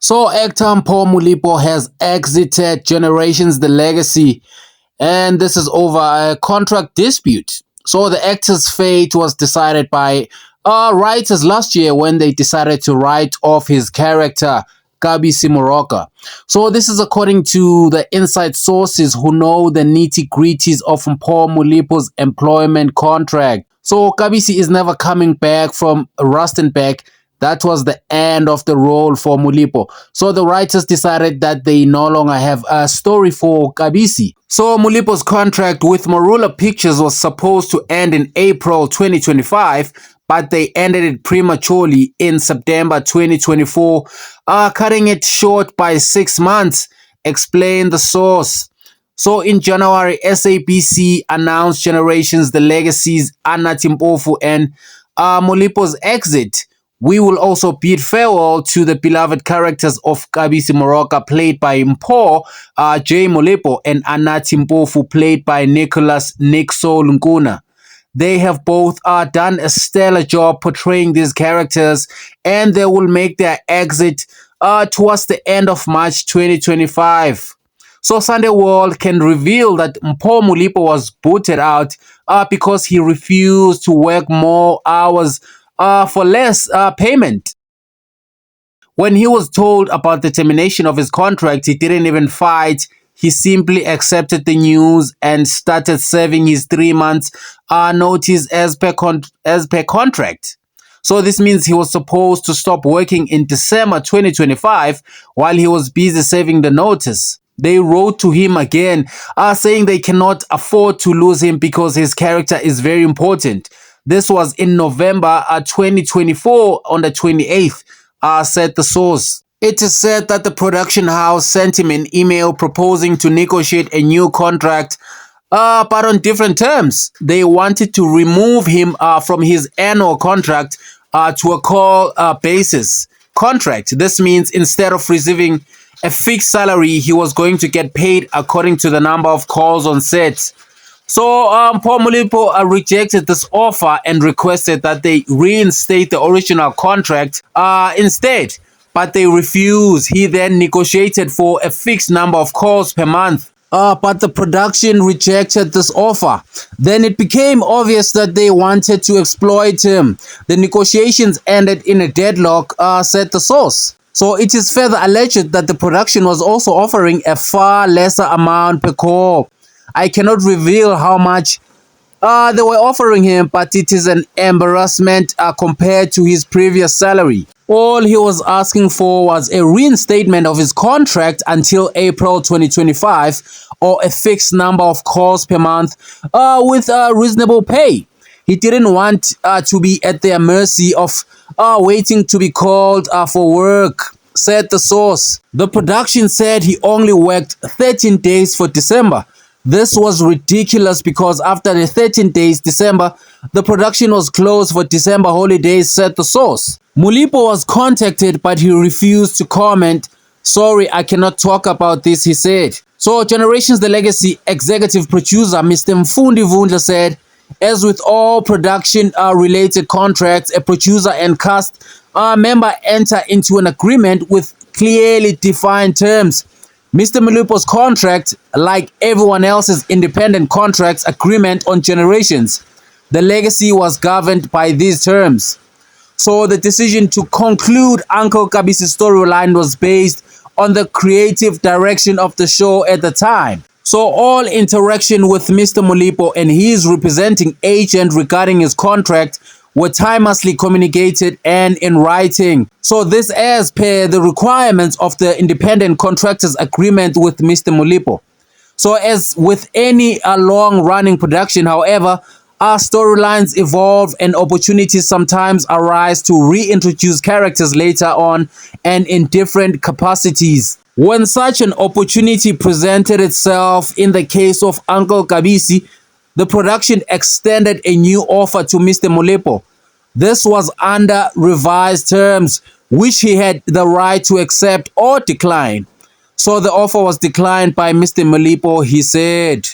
So actor Mpho Molepo has exited Generations The Legacy, and this is over a contract dispute. So the actor's fate was decided by writers last year when they decided to write off his character Kabisi Moroka. So this is according to the inside sources who know the nitty-gritties of Mpho Molepo's employment contract. So Kabisi is never coming back from Rustenburg. That was the end of the role for Molepo. So the writers decided that they no longer have a story for Kabisi. So Molepo's contract with Marula Pictures was supposed to end in April 2025, but they ended it prematurely in September 2024, cutting it short by 6 months, explained the source. So in January, SABC announced Generations The Legacy's Mpho and Molepo's exit. We will also bid farewell to the beloved characters of Kabisi Moroka, played by Mpho Molepo, and Mpho, played by Nicholas Nkuna. They have both done a stellar job portraying these characters, and they will make their exit towards the end of March 2025. So Sunday World can reveal that Mpho Molepo was booted out because he refused to work more hours for less payment. When he was told about the termination of his contract, he didn't even fight. He simply accepted the news and started serving his 3 months notice as per contract. So this means he was supposed to stop working in December 2025 while he was busy serving the notice. They wrote to him again, saying they cannot afford to lose him because his character is very important. This was in November 2024 on the 28th, said the source. It is said that the production house sent him an email proposing to negotiate a new contract, but on different terms. They wanted to remove him from his annual contract to a call basis contract. This means instead of receiving a fixed salary, he was going to get paid according to the number of calls on set. So Mpho Molepo rejected this offer and requested that they reinstate the original contract instead, but they refused. He then negotiated for a fixed number of calls per month, but the production rejected this offer. Then it became obvious that they wanted to exploit him. The negotiations ended in a deadlock, said the source. So it is further alleged that the production was also offering a far lesser amount per call. I cannot reveal how much they were offering him, but it is an embarrassment compared to his previous salary. All he was asking for was a reinstatement of his contract until April 2025, or a fixed number of calls per month with reasonable pay. He didn't want to be at their mercy of waiting to be called for work, said the source. The production said he only worked 13 days for December. This was ridiculous because after the 13 days December, the production was closed for December holidays, said the source. Molepo was contacted, but he refused to comment. Sorry, I cannot talk about this, he said. So Generations The Legacy executive producer Mr. Mfundi Vundla said, as with all production-related contracts, a producer and cast member enter into an agreement with clearly defined terms. Mr. Molepo's contract, like everyone else's independent contracts agreement on Generations, The Legacy was governed by these terms. So the decision to conclude Uncle Kabisi's storyline was based on the creative direction of the show at the time. So all interaction with Mr. Molepo and his representing agent regarding his contract were timelessly communicated and in writing. So this as per the requirements of the independent contractors agreement with Mr. Molepo. So as with any long-running production, however, our storylines evolve and opportunities sometimes arise to reintroduce characters later on and in different capacities. When such an opportunity presented itself in the case of Uncle Kabisi, the production extended a new offer to Mr. Molepo. This was under revised terms, which he had the right to accept or decline. So the offer was declined by Mr. Molepo, he said.